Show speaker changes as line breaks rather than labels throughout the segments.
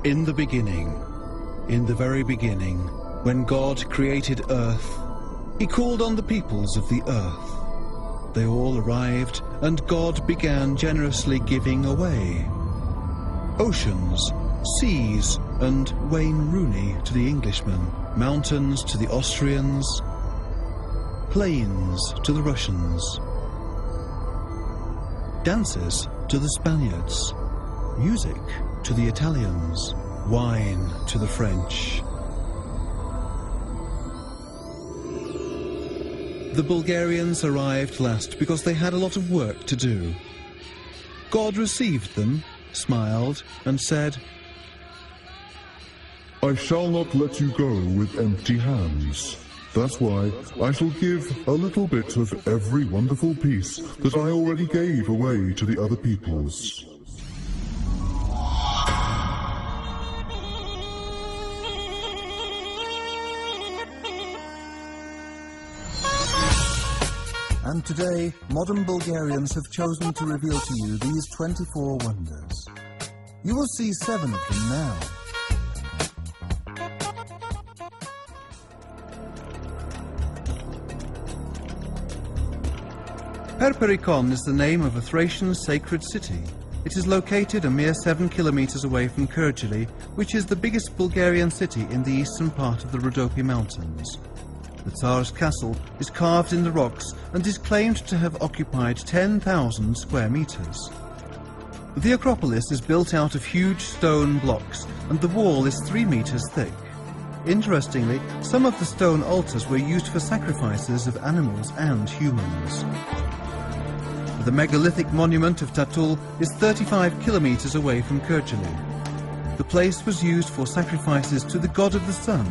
In the beginning, in the very beginning, when God created earth, he called on the peoples of the earth. They all arrived, and God began generously giving away. Oceans, seas, and Wayne Rooney to the Englishmen, mountains to the Austrians, plains to the Russians, dances to the Spaniards, music to the Italians, wine to the French. The Bulgarians arrived last because they had a lot of work to do. God received them, smiled, and said,
I shall not let you go with empty hands. That's why I shall give a little bit of every wonderful piece that I already gave away to the other peoples.
And today, modern Bulgarians have chosen to reveal to you these 24 wonders. You will see 7 of them now.
Perperikon is the name of a Thracian sacred city. It is located a mere 7 kilometers away from Kırgılı, which is the biggest Bulgarian city in the eastern part of the Rhodope Mountains. The Tsar's castle is carved in the rocks and is claimed to have occupied 10,000 square meters. The Acropolis is built out of huge stone blocks, and the wall is 3 meters thick. Interestingly, some of the stone altars were used for sacrifices of animals and humans. The megalithic monument of Tatul is 35 kilometers away from Kırgılı. The place was used for sacrifices to the god of the sun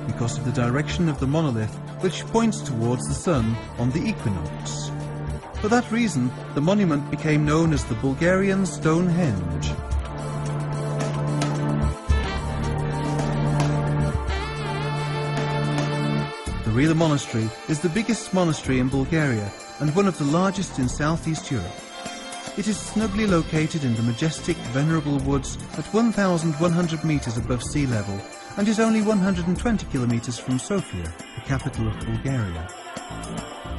because of the direction of the monolith, which points towards the sun on the equinox. For that reason, the monument became known as the Bulgarian Stonehenge. The Rila Monastery is the biggest monastery in Bulgaria and one of the largest in Southeast Europe. It is snugly located in the majestic, venerable woods at 1,100 meters above sea level and is only 120 kilometers from Sofia, the capital of Bulgaria.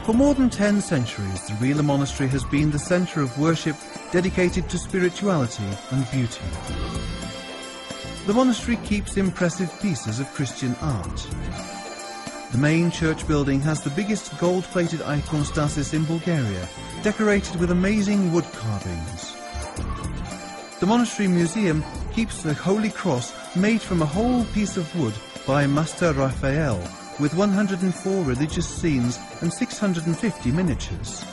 For more than 10 centuries, the Rila Monastery has been the center of worship dedicated to spirituality and beauty. The monastery keeps impressive pieces of Christian art. The main church building has the biggest gold-plated iconostasis in Bulgaria, decorated with amazing wood carvings. The monastery museum keeps the Holy Cross made from a whole piece of wood by Master Raphael, with 104 religious scenes and 650 miniatures.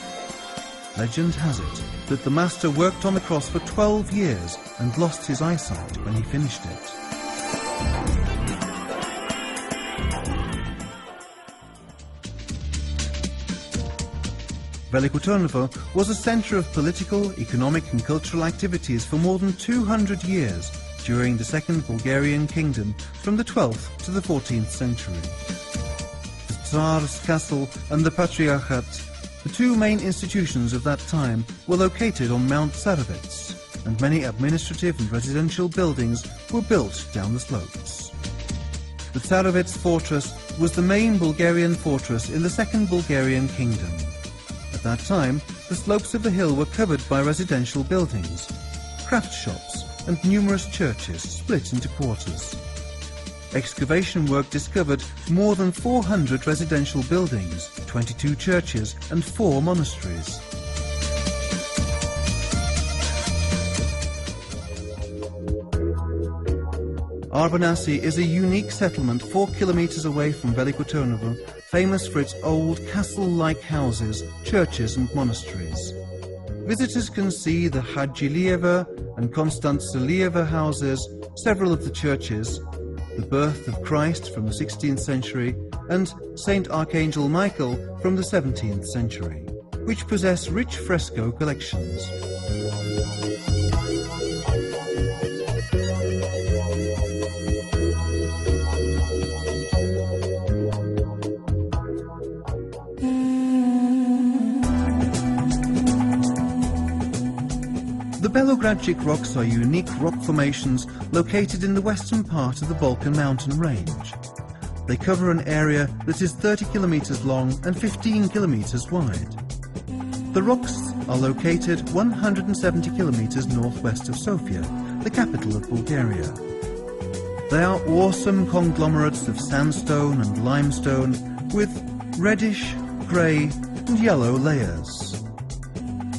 Legend has it that the master worked on the cross for 12 years and lost his eyesight when he finished it. Veliko Târnăvă was a center of political, economic and cultural activities for more than 200 years during the Second Bulgarian Kingdom from the 12th to the 14th century. The Tsar's castle and the Patriarchat, the two main institutions of that time, were located on Mount Tsarovets, and many administrative and residential buildings were built down the slopes. The Tsarovets fortress was the main Bulgarian fortress in the Second Bulgarian Kingdom. At that time, the slopes of the hill were covered by residential buildings, craft shops, and numerous churches split into quarters. Excavation work discovered more than 400 residential buildings, 22 churches, and 4 monasteries. Arbanasi is a unique settlement 4 kilometers away from Veliko Târnăvă, famous for its old castle-like houses, churches and monasteries. Visitors can see the Hagilieva and Constanțilieva houses, several of the churches, the birth of Christ from the 16th century, and Saint Archangel Michael from the 17th century, which possess rich fresco collections. The Belogradchik rocks are unique rock formations located in the western part of the Balkan mountain range. They cover an area that is 30 kilometers long and 15 kilometers wide. The rocks are located 170 kilometers northwest of Sofia, the capital of Bulgaria. They are awesome conglomerates of sandstone and limestone with reddish, grey and yellow layers.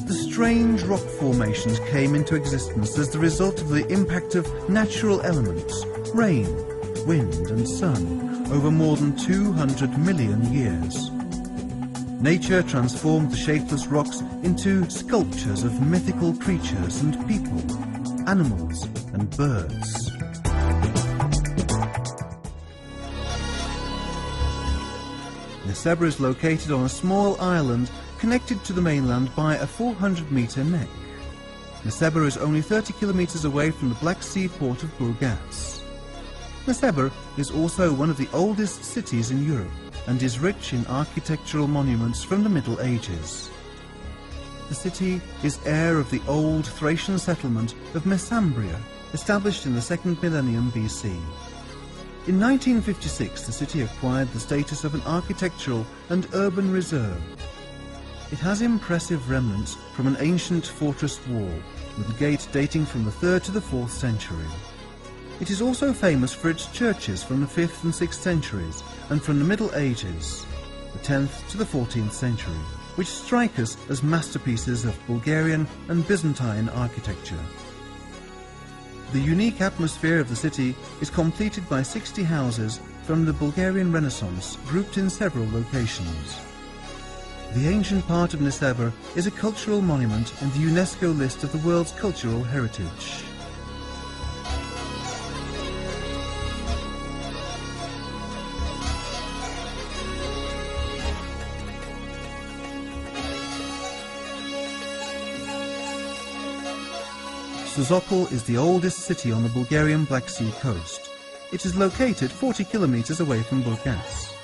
The strange rock formations came into existence as the result of the impact of natural elements, rain, wind and sun, over more than 200 million years. Nature transformed the shapeless rocks into sculptures of mythical creatures and people, animals and birds. Nesebra is located on a small island connected to the mainland by a 400-metre neck. Nesebra is only 30 kilometres away from the Black Sea port of Burgas. Nesebra is also one of the oldest cities in Europe and is rich in architectural monuments from the Middle Ages. The city is heir of the old Thracian settlement of Mesembria, established in the 2nd millennium BC. In 1956, the city acquired the status of an architectural and urban reserve. It has impressive remnants from an ancient fortress wall, with a gate dating from the 3rd to the 4th century. It is also famous for its churches from the 5th and 6th centuries and from the Middle Ages, the 10th to the 14th century, which strike us as masterpieces of Bulgarian and Byzantine architecture. The unique atmosphere of the city is completed by 60 houses from the Bulgarian Renaissance, grouped in several locations. The ancient part of Nesebra is a cultural monument in the UNESCO list of the world's cultural heritage. Sozopol is the oldest city on the Bulgarian Black Sea coast. It is located 40 kilometers away from Burgas.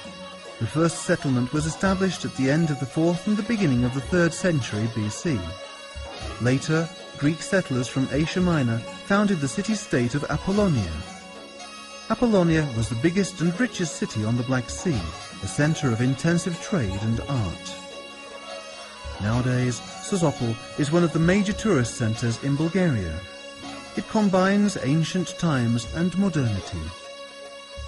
The first settlement was established at the end of the 4th and the beginning of the 3rd century BC. Later, Greek settlers from Asia Minor founded the city-state of Apollonia. Apollonia was the biggest and richest city on the Black Sea, a center of intensive trade and art. Nowadays, Sozopol is one of the major tourist centers in Bulgaria. It combines ancient times and modernity.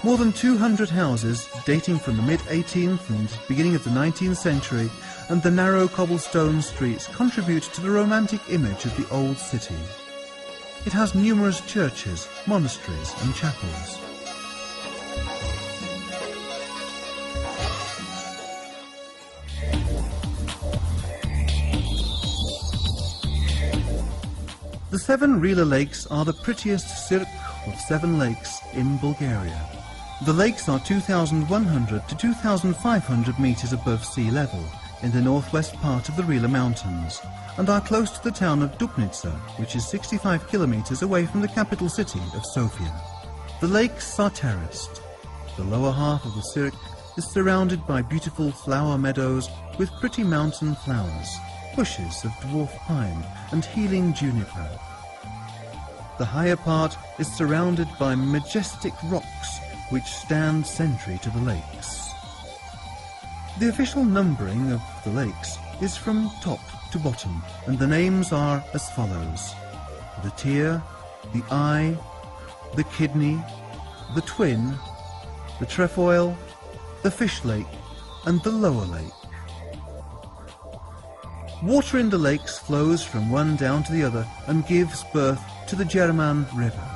More than 200 houses, dating from the mid-18th and beginning of the 19th century, and the narrow cobblestone streets contribute to the romantic image of the old city. It has numerous churches, monasteries and chapels. The 7 Rila lakes are the prettiest cirque of 7 lakes in Bulgaria. The lakes are 2,100 to 2,500 meters above sea level in the northwest part of the Rila Mountains and are close to the town of Dupnitsa, which is 65 kilometers away from the capital city of Sofia. The lakes are terraced. The lower half of the cirque is surrounded by beautiful flower meadows with pretty mountain flowers, bushes of dwarf pine and healing juniper. The higher part is surrounded by majestic rocks which stand sentry to the lakes. The official numbering of the lakes is from top to bottom, and the names are as follows: the Tear, the Eye, the Kidney, the Twin, the Trefoil, the Fish Lake and the Lower Lake. Water in the lakes flows from one down to the other and gives birth to the German River.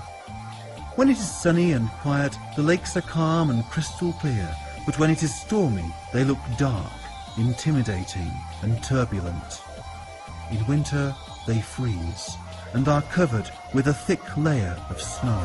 When it is sunny and quiet, the lakes are calm and crystal clear, but when it is stormy, they look dark, intimidating and turbulent. In winter, they freeze and are covered with a thick layer of snow.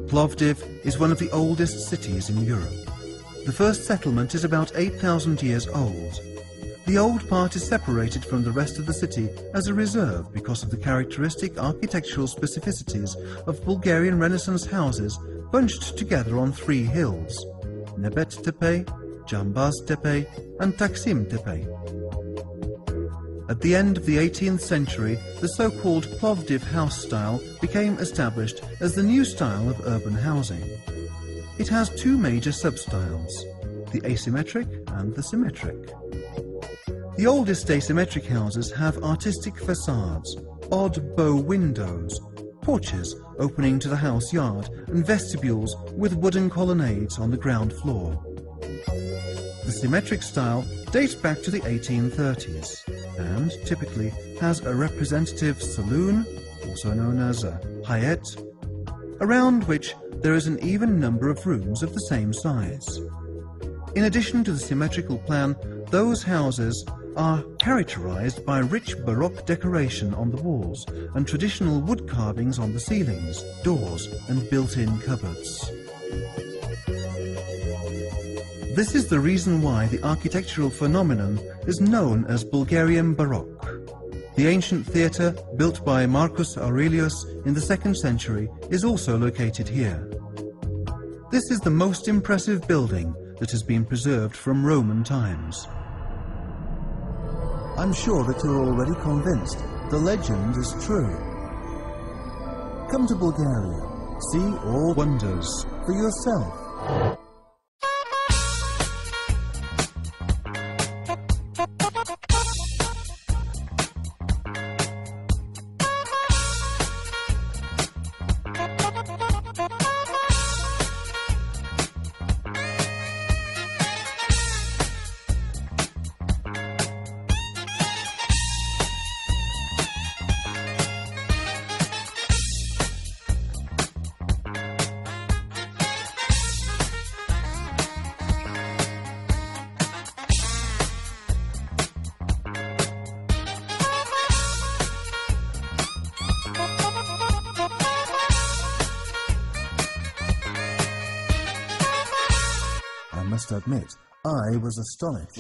Plovdiv is one of the oldest cities in Europe. The first settlement is about 8,000 years old. The old part is separated from the rest of the city as a reserve because of the characteristic architectural specificities of Bulgarian Renaissance houses bunched together on three hills: Nebet Tepe, Jambaz Tepe and Taksim Tepe. At the end of the 18th century, the so-called Plovdiv house style became established as the new style of urban housing. It has two major sub-styles, the asymmetric and the symmetric. The oldest asymmetric houses have artistic facades, odd bow windows, porches opening to the house yard, and vestibules with wooden colonnades on the ground floor. The symmetric style dates back to the 1830s and typically has a representative saloon, also known as a hayet, around which there is an even number of rooms of the same size. In addition to the symmetrical plan, those houses are characterized by rich Baroque decoration on the walls and traditional wood carvings on the ceilings, doors and built-in cupboards. This is the reason why the architectural phenomenon is known as Bulgarian Baroque. The ancient theatre, built by Marcus Aurelius in the 2nd century, is also located here. This is the most impressive building that has been preserved from Roman times.
I'm sure that you're already convinced the legend is true. Come to Bulgaria, see all wonders for yourself. I must admit, I was astonished.